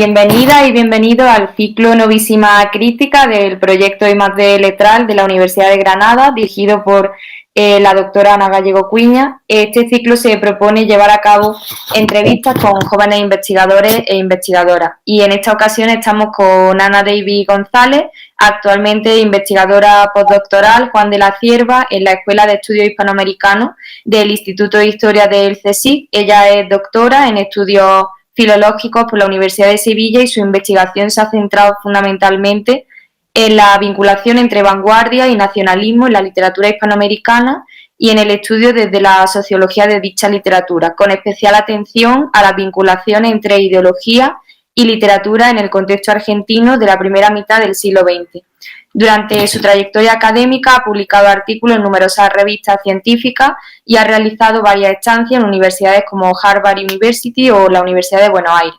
Bienvenida y bienvenido al ciclo Novísima Crítica del proyecto I+D Letral de la Universidad de Granada, dirigido por la doctora Ana Gallego Cuiña. Este ciclo se propone llevar a cabo entrevistas con jóvenes investigadores e investigadoras. Y en esta ocasión estamos con Ana David González, actualmente investigadora postdoctoral Juan de la Cierva en la Escuela de Estudios Hispanoamericanos del Instituto de Historia del CSIC. Ella es doctora en estudios filológicos por la Universidad de Sevilla y su investigación se ha centrado fundamentalmente en la vinculación entre vanguardia y nacionalismo en la literatura hispanoamericana y en el estudio desde la sociología de dicha literatura, con especial atención a la vinculación entre ideología y literatura en el contexto argentino de la primera mitad del siglo XX. Durante su trayectoria académica ha publicado artículos en numerosas revistas científicas y ha realizado varias estancias en universidades como Harvard University o la Universidad de Buenos Aires.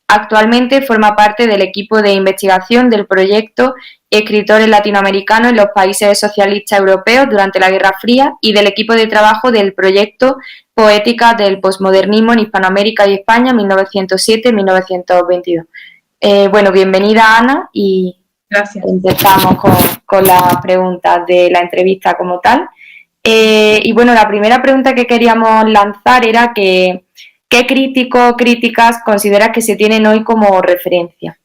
Actualmente forma parte del equipo de investigación del proyecto Escritores Latinoamericanos en los Países Socialistas Europeos durante la Guerra Fría y del equipo de trabajo del proyecto Poética del Postmodernismo en Hispanoamérica y España 1907-1922. Bienvenida Ana y gracias. Empezamos con las preguntas de la entrevista como tal. La primera pregunta que queríamos lanzar era que ¿qué críticos o críticas consideras que se tienen hoy como referencia?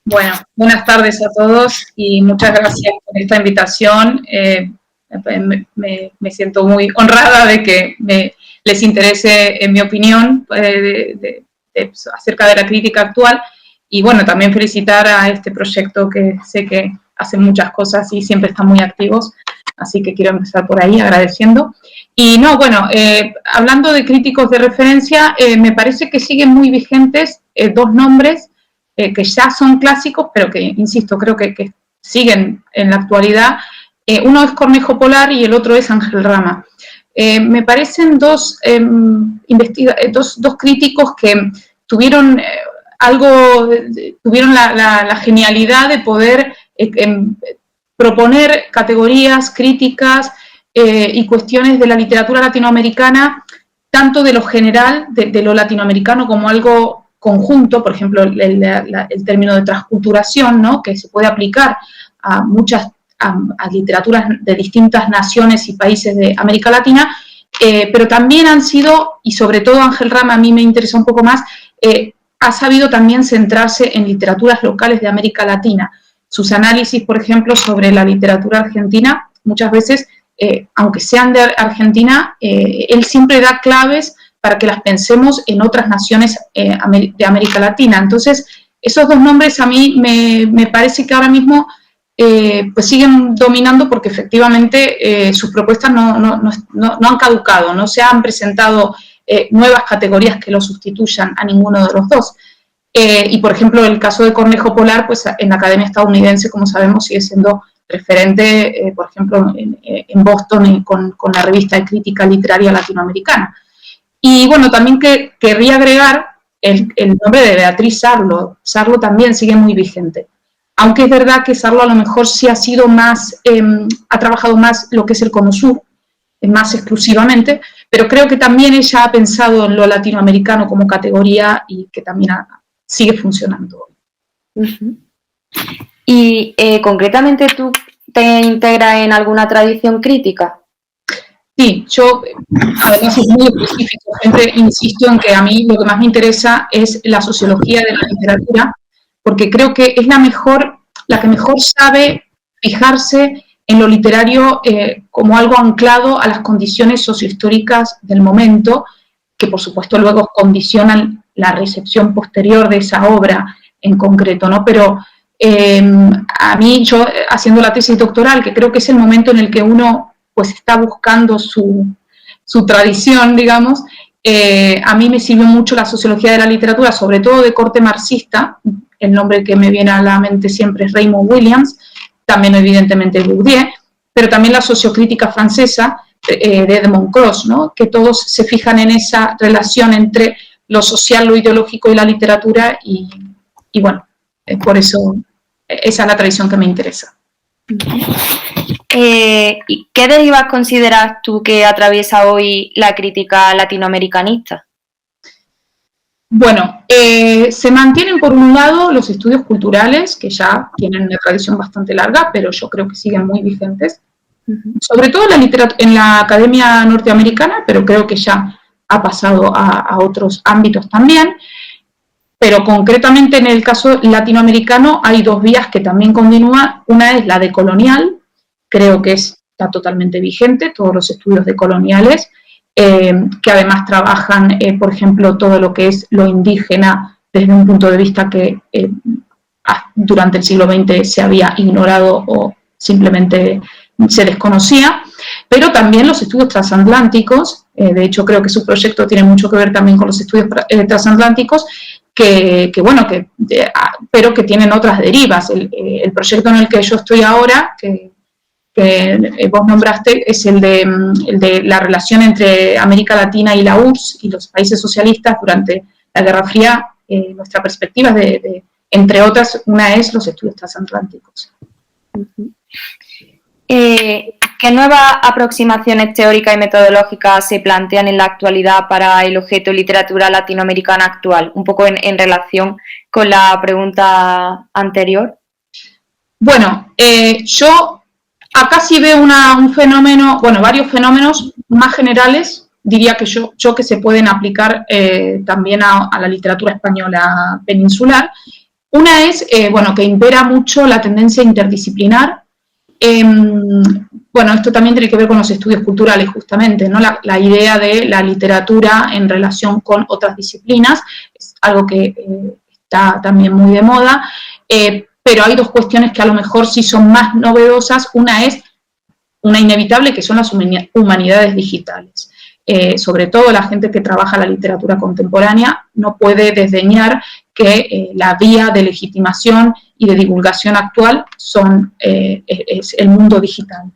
Bueno, buenas tardes a todos y muchas gracias por esta invitación. Me siento muy honrada de que les interese mi opinión acerca de la crítica actual y bueno, también felicitar a este proyecto que sé que hacen muchas cosas y siempre están muy activos, así que quiero empezar por ahí agradeciendo. Y hablando de críticos de referencia, me parece que siguen muy vigentes dos nombres que ya son clásicos, pero que, insisto, creo que siguen en la actualidad. Uno es Cornejo Polar y el otro es Ángel Rama. Me parecen dos críticos que tuvieron la genialidad de poder proponer categorías críticas y cuestiones de la literatura latinoamericana, tanto de lo general, de lo latinoamericano como algo conjunto, por ejemplo, el término de transculturación, ¿no?, que se puede aplicar a a literaturas de distintas naciones y países de América Latina, pero también han sido, y sobre todo Ángel Rama a mí me interesa un poco más, ha sabido también centrarse en literaturas locales de América Latina. Sus análisis, por ejemplo, sobre la literatura argentina, muchas veces, aunque sean de Argentina, él siempre da claves para que las pensemos en otras naciones de América Latina. Entonces, esos dos nombres a mí me parece que ahora mismo pues siguen dominando porque efectivamente sus propuestas no han caducado, no se han presentado nuevas categorías que lo sustituyan a ninguno de los dos. Y, por ejemplo, el caso de Cornejo Polar, pues en la Academia Estadounidense, como sabemos, sigue siendo referente, por ejemplo, en Boston con la revista de crítica literaria latinoamericana. Y bueno, también querría agregar el nombre de Beatriz Sarlo. Sarlo también sigue muy vigente. Aunque es verdad que Sarlo a lo mejor sí ha sido más, ha trabajado más lo que es el Cono Sur, más exclusivamente, pero creo que también ella ha pensado en lo latinoamericano como categoría y que también sigue funcionando. Uh-huh. Y concretamente, ¿tú te integras en alguna tradición crítica? Sí, yo además es muy específico, siempre insisto en que a mí lo que más me interesa es la sociología de la literatura, porque creo que es la que mejor sabe fijarse en lo literario como algo anclado a las condiciones sociohistóricas del momento, que por supuesto luego condicionan la recepción posterior de esa obra en concreto, ¿no? Pero a mí, yo haciendo la tesis doctoral, que creo que es el momento en el que uno pues está buscando su tradición, digamos, a mí me sirvió mucho la sociología de la literatura, sobre todo de corte marxista. El nombre que me viene a la mente siempre es Raymond Williams, también evidentemente Bourdieu, pero también la sociocrítica francesa de Edmond Cross, ¿no?, que todos se fijan en esa relación entre lo social, lo ideológico y la literatura, y bueno, por eso esa es la tradición que me interesa. ¿Y qué derivas consideras tú que atraviesa hoy la crítica latinoamericanista? Bueno, se mantienen por un lado los estudios culturales, que ya tienen una tradición bastante larga, pero yo creo que siguen muy vigentes. Sobre todo en la academia norteamericana, pero creo que ya ha pasado a otros ámbitos también. Pero concretamente en el caso latinoamericano hay dos vías que también continúan. Una es la de colonial, creo que está totalmente vigente, todos los estudios de coloniales, que además trabajan, por ejemplo, todo lo que es lo indígena desde un punto de vista que durante el siglo XX se había ignorado o simplemente se desconocía, pero también los estudios transatlánticos, de hecho creo que su proyecto tiene mucho que ver también con los estudios transatlánticos, pero que tienen otras derivas. El proyecto en el que yo estoy ahora, que vos nombraste, es el de la relación entre América Latina y la URSS y los países socialistas durante la Guerra Fría. Nuestra perspectiva entre otras, una es los estudios transatlánticos. ¿Qué nuevas aproximaciones teóricas y metodológicas se plantean en la actualidad para el objeto literatura latinoamericana actual? Un poco en relación con la pregunta anterior. Bueno, yo acá sí veo un fenómeno, bueno, varios fenómenos más generales, diría que yo que se pueden aplicar también a la literatura española peninsular. Una es, que impera mucho la tendencia interdisciplinar. Bueno, esto también tiene que ver con los estudios culturales, justamente, ¿no? La idea de la literatura en relación con otras disciplinas es algo que está también muy de moda, pero hay dos cuestiones que a lo mejor sí son más novedosas. Una es una inevitable, que son las humanidades digitales. Sobre todo la gente que trabaja la literatura contemporánea no puede desdeñar que la vía de legitimación y de divulgación actual es el mundo digital.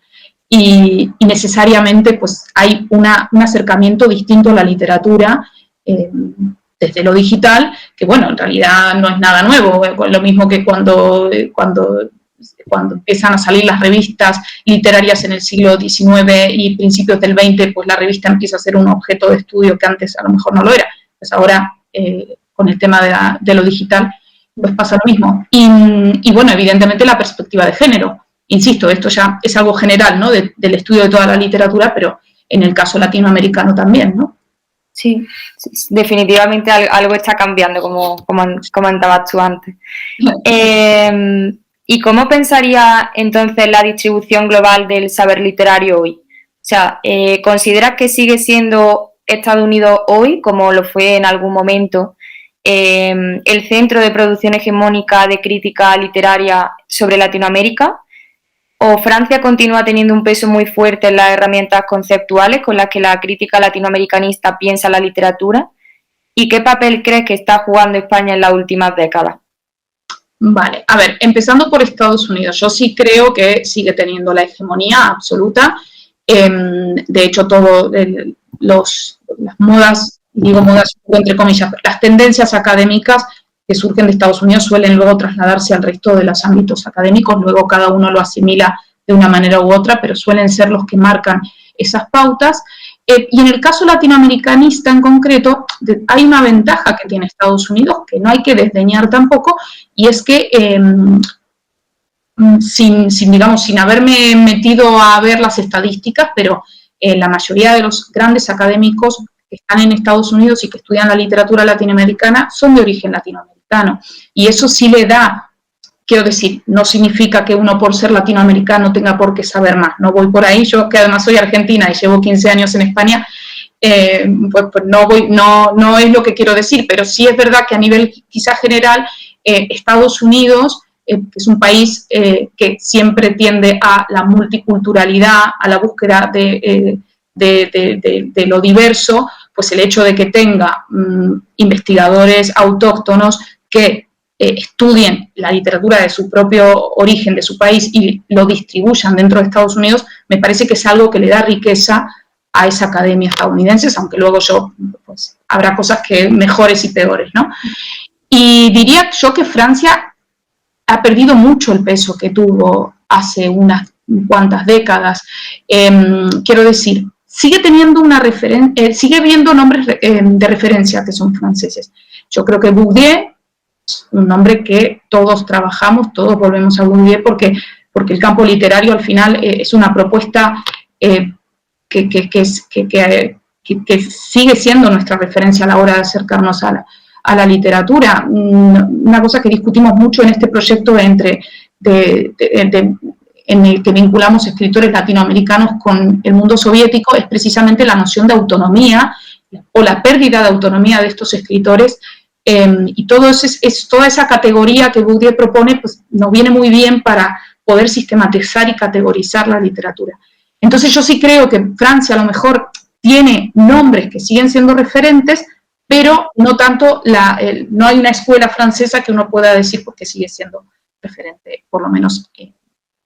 Y necesariamente pues, hay un acercamiento distinto a la literatura desde lo digital, que bueno, en realidad no es nada nuevo, lo mismo que cuando empiezan a salir las revistas literarias en el siglo XIX y principios del XX, pues la revista empieza a ser un objeto de estudio que antes a lo mejor no lo era. Pues ahora, con el tema de lo digital, pues pasa lo mismo. Y bueno, evidentemente la perspectiva de género. Insisto, esto ya es algo general, ¿no? Del estudio de toda la literatura, pero en el caso latinoamericano también, ¿no? Sí, definitivamente algo está cambiando, como comentabas tú antes. ¿Y cómo pensaría entonces la distribución global del saber literario hoy? O sea, ¿consideras que sigue siendo Estados Unidos hoy, como lo fue en algún momento, el centro de producción hegemónica de crítica literaria sobre Latinoamérica? ¿O Francia continúa teniendo un peso muy fuerte en las herramientas conceptuales con las que la crítica latinoamericanista piensa la literatura? ¿Y qué papel crees que está jugando España en las últimas décadas? Vale, a ver, empezando por Estados Unidos, yo sí creo que sigue teniendo la hegemonía absoluta. De hecho, las modas, digo modas entre comillas, las tendencias académicas que surgen de Estados Unidos suelen luego trasladarse al resto de los ámbitos académicos, luego cada uno lo asimila de una manera u otra, pero suelen ser los que marcan esas pautas. Y en el caso latinoamericanista en concreto, hay una ventaja que tiene Estados Unidos, que no hay que desdeñar tampoco, y es que sin haberme metido a ver las estadísticas, pero la mayoría de los grandes académicos que están en Estados Unidos y que estudian la literatura latinoamericana son de origen latinoamericano, y eso sí le da, quiero decir, no significa que uno por ser latinoamericano tenga por qué saber más, no voy por ahí, yo que además soy argentina y llevo 15 años en España, pues no es lo que quiero decir, pero sí es verdad que a nivel quizás general, Estados Unidos, que es un país que siempre tiende a la multiculturalidad, a la búsqueda de lo diverso, pues el hecho de que tenga investigadores autóctonos que estudien la literatura de su propio origen, de su país, y lo distribuyan dentro de Estados Unidos, me parece que es algo que le da riqueza a esa academia estadounidense, aunque luego pues, habrá cosas que mejores y peores, ¿no? Y diría yo que Francia ha perdido mucho el peso que tuvo hace unas cuantas décadas. Quiero decir, sigue teniendo sigue viendo nombres de referencia que son franceses. Yo creo que Bourdieu, un nombre que todos trabajamos, todos volvemos a Bourdieu porque el campo literario al final es una propuesta que sigue siendo nuestra referencia a la hora de acercarnos a la literatura. Una cosa que discutimos mucho en este proyecto en el que vinculamos escritores latinoamericanos con el mundo soviético es precisamente la noción de autonomía o la pérdida de autonomía de estos escritores, y toda esa categoría que Bourdieu propone pues, nos viene muy bien para poder sistematizar y categorizar la literatura. Entonces yo sí creo que Francia a lo mejor tiene nombres que siguen siendo referentes, pero no tanto, no hay una escuela francesa que uno pueda decir porque sigue siendo referente, por lo menos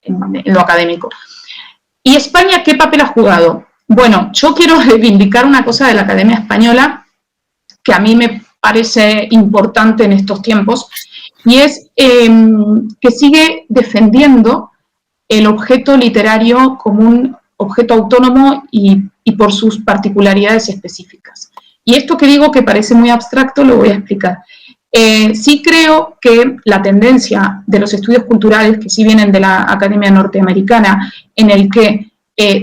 en lo académico. ¿Y España qué papel ha jugado? Bueno, yo quiero reivindicar una cosa de la Academia Española que a mí me parece importante en estos tiempos, y es que sigue defendiendo el objeto literario como un objeto autónomo y por sus particularidades específicas. Y esto que digo que parece muy abstracto lo voy a explicar. Sí creo que la tendencia de los estudios culturales, que sí vienen de la Academia Norteamericana, en el que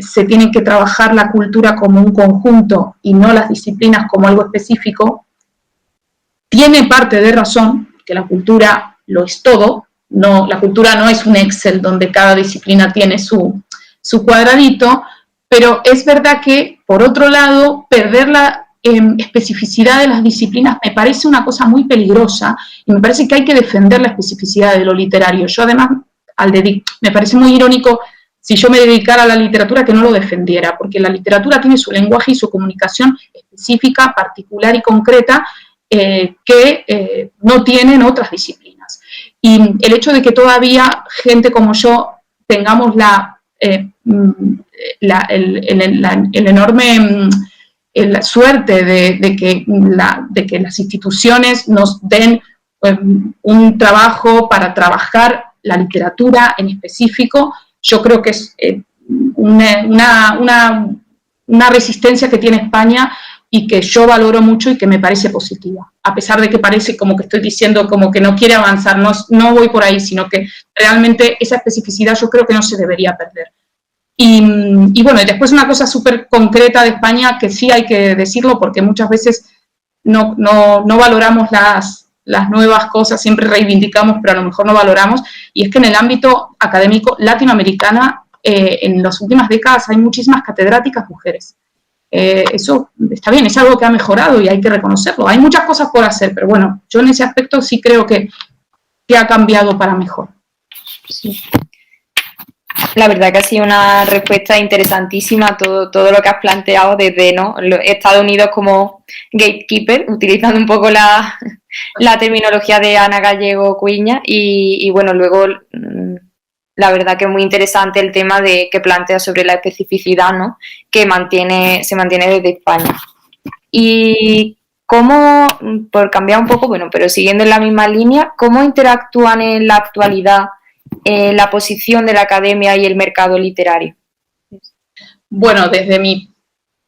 se tiene que trabajar la cultura como un conjunto y no las disciplinas como algo específico, tiene parte de razón, que la cultura lo es todo, la cultura no es un Excel donde cada disciplina tiene su cuadradito, pero es verdad que, por otro lado, perder la especificidad de las disciplinas me parece una cosa muy peligrosa y me parece que hay que defender la especificidad de lo literario. Yo además, me parece muy irónico si yo me dedicara a la literatura que no lo defendiera, porque la literatura tiene su lenguaje y su comunicación específica, particular y concreta, que no tienen otras disciplinas. Y el hecho de que todavía gente como yo tengamos la suerte de que las instituciones nos den un trabajo para trabajar la literatura en específico, yo creo que es una resistencia que tiene España y que yo valoro mucho y que me parece positiva, a pesar de que parece como que estoy diciendo como que no quiere avanzar, no voy por ahí, sino que realmente esa especificidad yo creo que no se debería perder. Y bueno, y después una cosa súper concreta de España, que sí hay que decirlo, porque muchas veces no valoramos las nuevas cosas, siempre reivindicamos, pero a lo mejor no valoramos, y es que en el ámbito académico latinoamericano, en las últimas décadas hay muchísimas catedráticas mujeres. Eso está bien, es algo que ha mejorado y hay que reconocerlo. Hay muchas cosas por hacer, pero bueno, yo en ese aspecto sí creo que ha cambiado para mejor. Sí. La verdad que ha sido una respuesta interesantísima todo lo que has planteado desde Estados Unidos como gatekeeper, utilizando un poco la terminología de Ana Gallego Cuiña y bueno, luego la verdad que es muy interesante el tema que plantea sobre la especificidad, ¿no? Que se mantiene desde España. Y cómo, por cambiar un poco, bueno, pero siguiendo en la misma línea, ¿cómo interactúan en la actualidad la posición de la academia y el mercado literario? Bueno, desde mi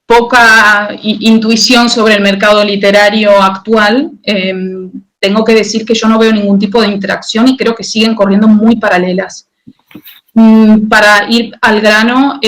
poca intuición sobre el mercado literario actual, tengo que decir que yo no veo ningún tipo de interacción y creo que siguen corriendo muy paralelas. Para ir al grano,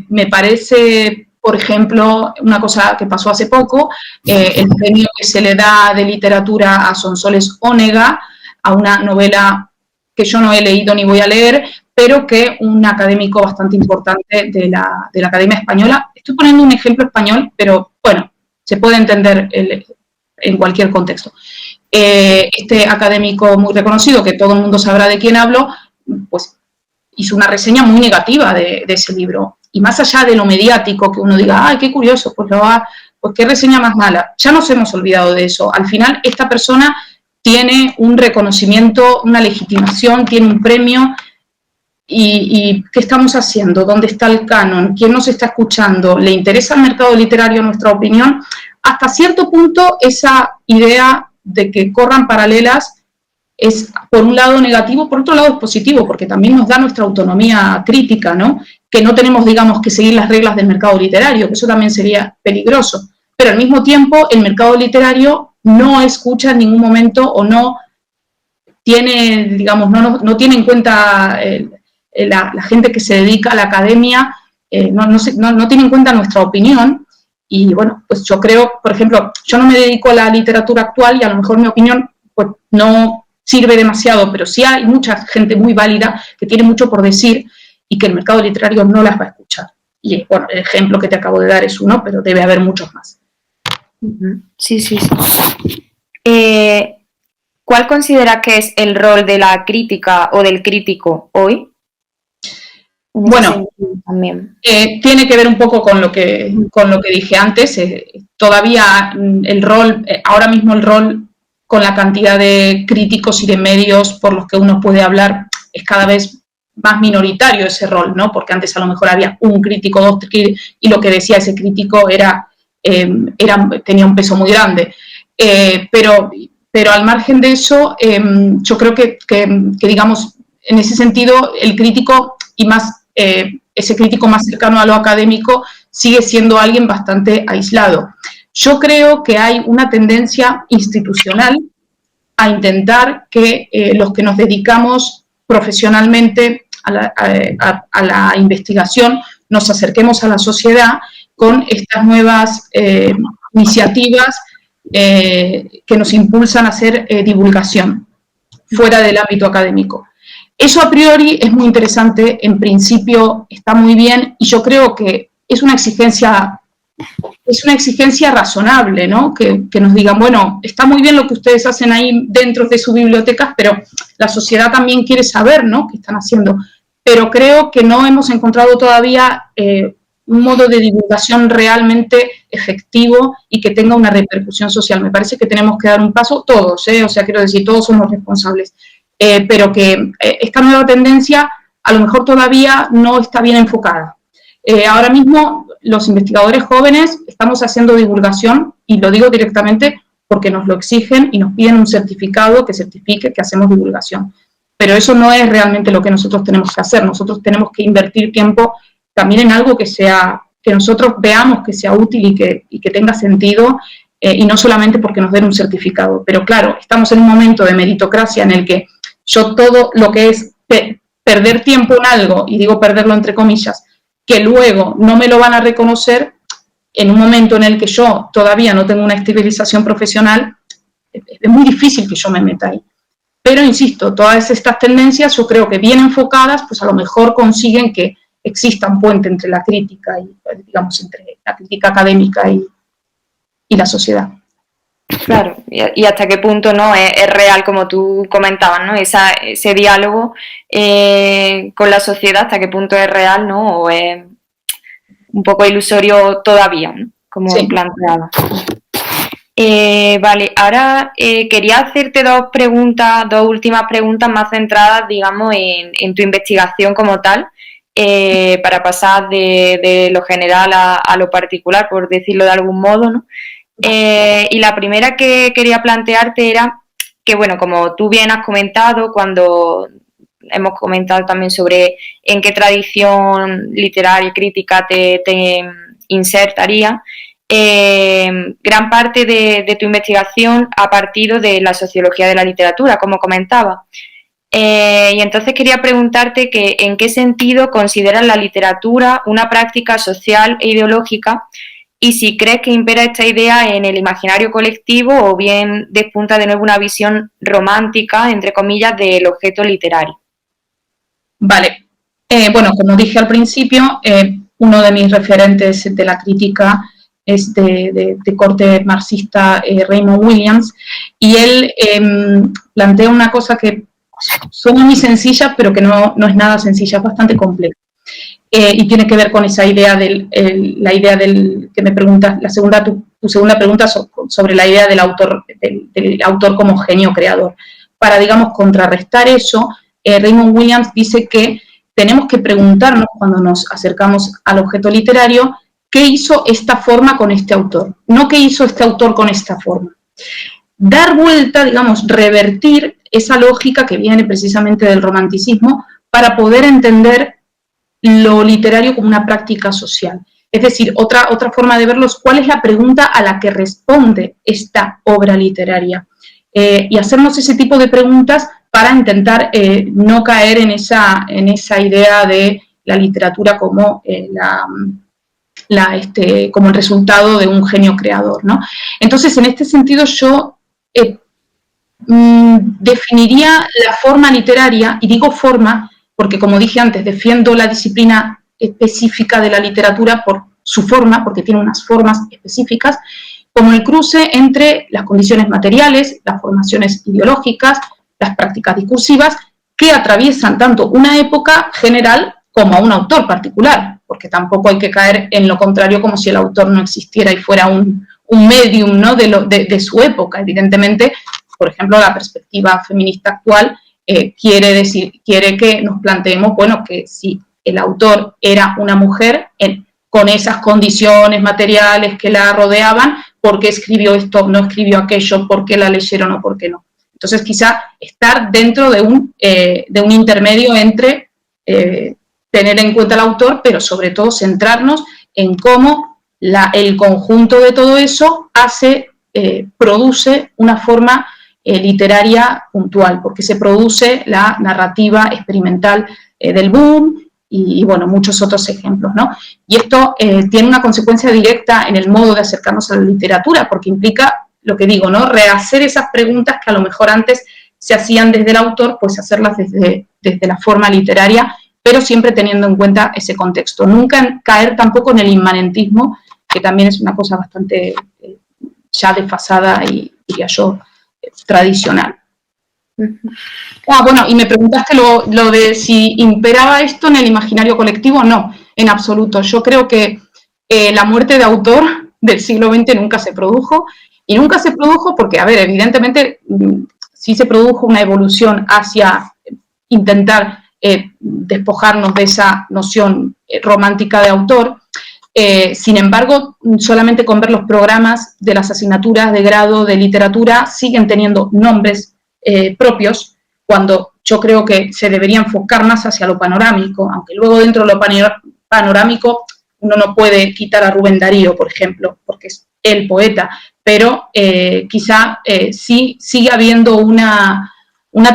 me parece, por ejemplo, una cosa que pasó hace poco, el premio que se le da de literatura a Sonsoles Onega, a una novela que yo no he leído ni voy a leer, pero que un académico bastante importante de la Academia Española, estoy poniendo un ejemplo español, pero bueno, se puede entender en cualquier contexto. Este académico muy reconocido, que todo el mundo sabrá de quién hablo, pues hizo una reseña muy negativa de ese libro. Y más allá de lo mediático, que uno diga, ¡ay, qué curioso! Pues qué reseña más mala. Ya nos hemos olvidado de eso. Al final, esta persona tiene un reconocimiento, una legitimación, tiene un premio. ¿Y qué estamos haciendo? ¿Dónde está el canon? ¿Quién nos está escuchando? ¿Le interesa al mercado literario nuestra opinión? Hasta cierto punto, esa idea de que corran paralelas es, por un lado, negativo, por otro lado es positivo, porque también nos da nuestra autonomía crítica, ¿no? Que no tenemos, digamos, que seguir las reglas del mercado literario, que eso también sería peligroso. Pero al mismo tiempo, el mercado literario no escucha en ningún momento o no tiene, digamos, no tiene en cuenta la gente que se dedica a la academia, no tiene en cuenta nuestra opinión. Y bueno, pues yo creo, por ejemplo, yo no me dedico a la literatura actual y a lo mejor mi opinión pues no sirve demasiado, pero sí hay mucha gente muy válida que tiene mucho por decir y que el mercado literario no las va a escuchar. Y bueno, el ejemplo que te acabo de dar es uno, pero debe haber muchos más. Sí, sí, sí. ¿Cuál considera que es el rol de la crítica o del crítico hoy? Bueno, tiene que ver un poco con lo que dije antes. Todavía el rol, ahora mismo el rol con la cantidad de críticos y de medios por los que uno puede hablar es cada vez más minoritario ese rol, ¿no? Porque antes a lo mejor había un crítico, dos, y lo que decía ese crítico tenía un peso muy grande. Pero al margen de eso, yo creo que digamos, en ese sentido, el crítico y más ese crítico más cercano a lo académico sigue siendo alguien bastante aislado. Yo creo que hay una tendencia institucional a intentar que los que nos dedicamos profesionalmente a la investigación nos acerquemos a la sociedad con estas nuevas iniciativas que nos impulsan a hacer divulgación fuera del ámbito académico. Eso a priori es muy interesante, en principio está muy bien y yo creo que es una exigencia razonable, ¿no? Que nos digan, bueno, está muy bien lo que ustedes hacen ahí dentro de sus bibliotecas, pero la sociedad también quiere saber, ¿no?, qué están haciendo. Pero creo que no hemos encontrado todavía un modo de divulgación realmente efectivo y que tenga una repercusión social. Me parece que tenemos que dar un paso todos, o sea, quiero decir, todos somos responsables. Pero que esta nueva tendencia a lo mejor todavía no está bien enfocada. Ahora mismo los investigadores jóvenes estamos haciendo divulgación, y lo digo directamente porque nos lo exigen y nos piden un certificado que certifique que hacemos divulgación. Pero eso no es realmente lo que nosotros tenemos que hacer. Nosotros tenemos que invertir tiempo también en algo que nosotros veamos que sea útil y que tenga sentido, y no solamente porque nos den un certificado. Pero claro, estamos en un momento de meritocracia en el que yo todo lo que es perder tiempo en algo, y digo perderlo entre comillas, que luego no me lo van a reconocer en un momento en el que yo todavía no tengo una estabilización profesional, es muy difícil que yo me meta ahí. Pero insisto, todas estas tendencias yo creo que bien enfocadas, pues a lo mejor consiguen que exista un puente entre la crítica y, digamos, entre la crítica académica y la sociedad. Claro, y hasta qué punto no es real, como tú comentabas, ¿no? Ese diálogo con la sociedad, hasta qué punto es real, ¿no? O es un poco ilusorio todavía, ¿no? Como sí. Planteaba. Vale, ahora quería hacerte dos últimas preguntas más centradas, digamos, en tu investigación como tal, para pasar de lo general a lo particular, por decirlo de algún modo, ¿no? Y la primera que quería plantearte era que, bueno, como tú bien has comentado, cuando hemos comentado también sobre en qué tradición literaria y crítica te insertaría, gran parte de tu investigación ha partido de la sociología de la literatura, como comentaba. Y entonces quería preguntarte que en qué sentido consideras la literatura una práctica social e ideológica, y si crees que impera esta idea en el imaginario colectivo o bien despunta de nuevo una visión romántica, entre comillas, del objeto literario. Vale. Bueno, como dije al principio, uno de mis referentes de la crítica es de corte marxista, Raymond Williams, y él plantea una cosa que suena muy sencilla, pero que no es nada sencilla, es bastante compleja. Y tiene que ver con esa idea la idea del que me preguntas, tu segunda pregunta sobre la idea del autor como genio creador. Para, digamos, contrarrestar eso, Raymond Williams dice que tenemos que preguntarnos cuando nos acercamos al objeto literario, ¿qué hizo esta forma con este autor? No qué hizo este autor con esta forma. Dar vuelta, digamos, revertir esa lógica que viene precisamente del romanticismo para poder entender lo literario como una práctica social. Es decir, otra forma de verlo es cuál es la pregunta a la que responde esta obra literaria. Y hacernos ese tipo de preguntas para intentar no caer en esa idea de la literatura como, como el resultado de un genio creador, ¿no? Entonces, en este sentido, yo definiría la forma literaria, y digo forma porque, como dije antes, defiendo la disciplina específica de la literatura por su forma, porque tiene unas formas específicas, como el cruce entre las condiciones materiales, las formaciones ideológicas, las prácticas discursivas, que atraviesan tanto una época general como a un autor particular, porque tampoco hay que caer en lo contrario como si el autor no existiera y fuera un medium, ¿no?, de su época. Evidentemente, por ejemplo, la perspectiva feminista actual quiere que nos planteemos, bueno, que si el autor era una mujer con esas condiciones materiales que la rodeaban, ¿por qué escribió esto, no escribió aquello, por qué la leyeron o por qué no? Entonces, quizá estar dentro de un intermedio entre tener en cuenta al autor, pero sobre todo centrarnos en cómo el conjunto de todo eso produce una forma literaria puntual, porque se produce la narrativa experimental del boom y, bueno, muchos otros ejemplos, ¿no? Y esto tiene una consecuencia directa en el modo de acercarnos a la literatura, porque implica, lo que digo, ¿no?, rehacer esas preguntas que a lo mejor antes se hacían desde el autor, pues hacerlas desde la forma literaria, pero siempre teniendo en cuenta ese contexto. Nunca caer tampoco en el inmanentismo, que también es una cosa bastante ya desfasada y, diría yo, tradicional. Bueno, y me preguntaste lo de si imperaba esto en el imaginario colectivo. No, en absoluto. Yo creo que la muerte de autor del siglo XX nunca se produjo, y nunca se produjo porque, a ver, evidentemente sí se produjo una evolución hacia intentar despojarnos de esa noción romántica de autor. Sin embargo, solamente con ver los programas de las asignaturas de grado de literatura siguen teniendo nombres propios, cuando yo creo que se debería enfocar más hacia lo panorámico, aunque luego dentro de lo panorámico uno no puede quitar a Rubén Darío, por ejemplo, porque es el poeta, pero quizá sí sigue habiendo una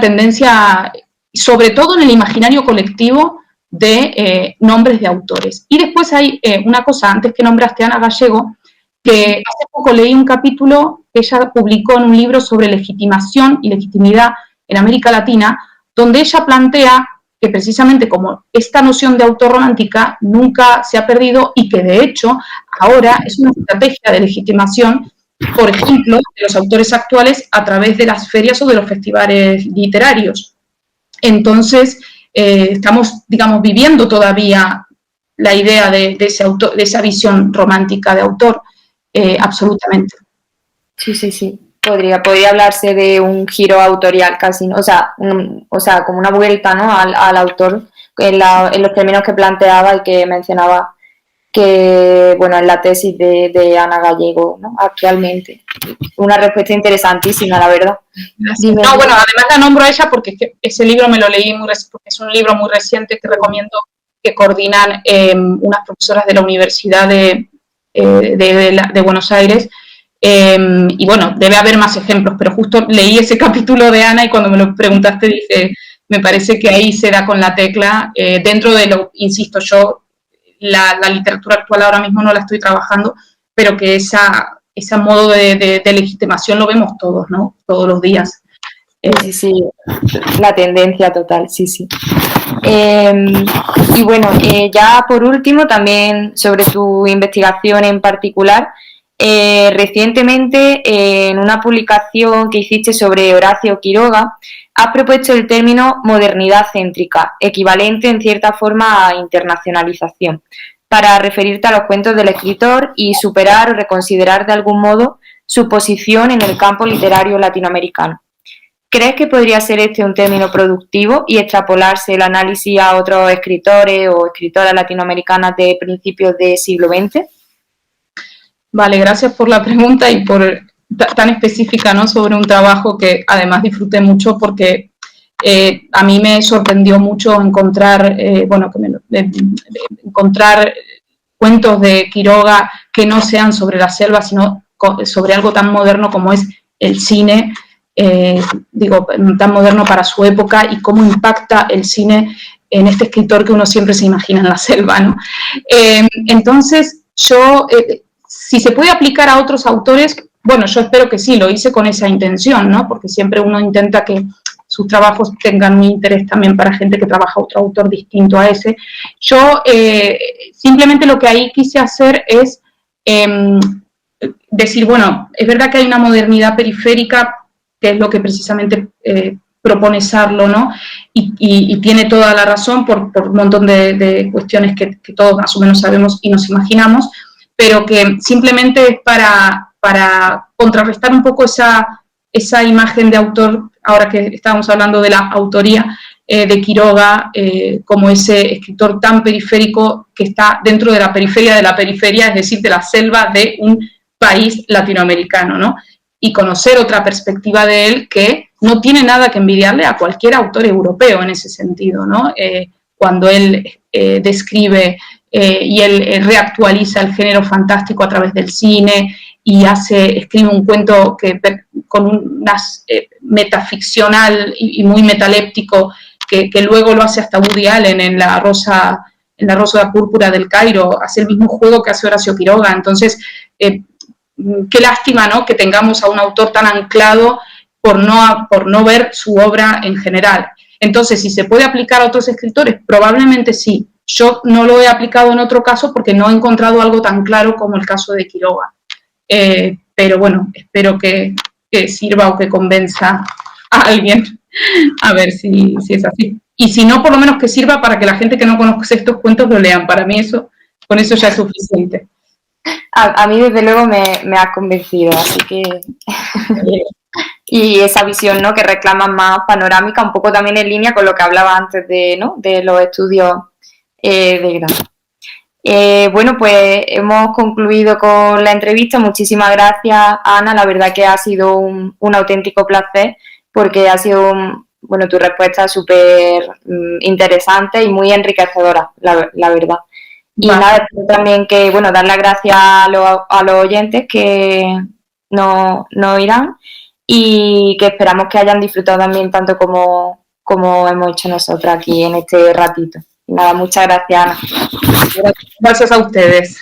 tendencia, sobre todo en el imaginario colectivo, de nombres de autores. Y después hay una cosa, antes que nombraste a Ana Gallego, que hace poco leí un capítulo que ella publicó en un libro sobre legitimación y legitimidad en América Latina, donde ella plantea que precisamente como esta noción de autor romántica nunca se ha perdido y que de hecho ahora es una estrategia de legitimación, por ejemplo, de los autores actuales a través de las ferias o de los festivales literarios. Entonces, estamos, digamos, viviendo todavía la idea de ese autor, de esa visión romántica de autor, absolutamente. Sí. Podría hablarse de un giro autorial casi, ¿no? O sea, como una vuelta, ¿no?, al autor en los términos que planteaba y que mencionaba que, bueno, en la tesis de Ana Gallego, ¿no?, actualmente. Una respuesta interesantísima, la verdad. No, bueno, además la nombro a ella porque ese libro me lo leí porque es un libro muy reciente que recomiendo, que coordinan unas profesoras de la Universidad de Buenos Aires. Y bueno, debe haber más ejemplos, pero justo leí ese capítulo de Ana y cuando me lo preguntaste dije, me parece que ahí se da con la tecla, dentro de lo, insisto, yo la literatura actual ahora mismo no la estoy trabajando, pero que ese modo de legitimación lo vemos todos, ¿no? Todos los días. Sí, la tendencia total, sí. Y bueno, ya por último, también sobre tu investigación en particular, recientemente en una publicación que hiciste sobre Horacio Quiroga, has propuesto el término modernidad céntrica, equivalente en cierta forma a internacionalización, para referirte a los cuentos del escritor y superar o reconsiderar de algún modo su posición en el campo literario latinoamericano. ¿Crees que podría ser este un término productivo y extrapolarse el análisis a otros escritores o escritoras latinoamericanas de principios del siglo XX? Vale, gracias por la pregunta y por tan específica, ¿no?, sobre un trabajo que además disfruté mucho porque a mí me sorprendió mucho encontrar cuentos de Quiroga que no sean sobre la selva, sino sobre algo tan moderno como es el cine, tan moderno para su época, y cómo impacta el cine en este escritor que uno siempre se imagina en la selva, ¿no? Entonces, si se puede aplicar a otros autores, bueno, yo espero que sí, lo hice con esa intención, ¿no? Porque siempre uno intenta que sus trabajos tengan un interés también para gente que trabaja otro autor distinto a ese. Yo simplemente lo que ahí quise hacer es decir, bueno, es verdad que hay una modernidad periférica, que es lo que precisamente propone Sarlo, ¿no? Y tiene toda la razón por un montón de cuestiones que todos más o menos sabemos y nos imaginamos, pero que simplemente es para contrarrestar un poco esa imagen de autor, ahora que estábamos hablando de la autoría de Quiroga, como ese escritor tan periférico que está dentro de la periferia, es decir, de la selva de un país latinoamericano, ¿no? Y conocer otra perspectiva de él que no tiene nada que envidiarle a cualquier autor europeo en ese sentido, ¿no? Cuando él describe y él reactualiza el género fantástico a través del cine y escribe un cuento con un metaficcional y muy metaléptico que luego lo hace hasta Woody Allen en La Rosa Púrpura del Cairo, hace el mismo juego que hace Horacio Quiroga. Entonces, qué lástima, ¿no?, que tengamos a un autor tan anclado por no ver su obra en general. Entonces, si se puede aplicar a otros escritores, probablemente sí. Yo no lo he aplicado en otro caso porque no he encontrado algo tan claro como el caso de Quiroga. Pero bueno, espero que sirva o que convenza a alguien a ver si es así. Y si no, por lo menos que sirva para que la gente que no conoce estos cuentos lo lean. Para mí con eso ya es suficiente. A mí, desde luego, me ha convencido, así que... Y esa visión, ¿no?, que reclaman más panorámica, un poco también en línea con lo que hablaba antes de los estudios de grado. Bueno, pues hemos concluido con la entrevista. Muchísimas gracias, Ana. La verdad que ha sido un auténtico placer, porque ha sido, tu respuesta súper interesante y muy enriquecedora, la verdad. Y nada, también que, dar las gracias a los oyentes que nos irán, y que esperamos que hayan disfrutado también tanto como hemos hecho nosotras aquí en este ratito. Y nada, muchas gracias, Ana. Gracias a ustedes.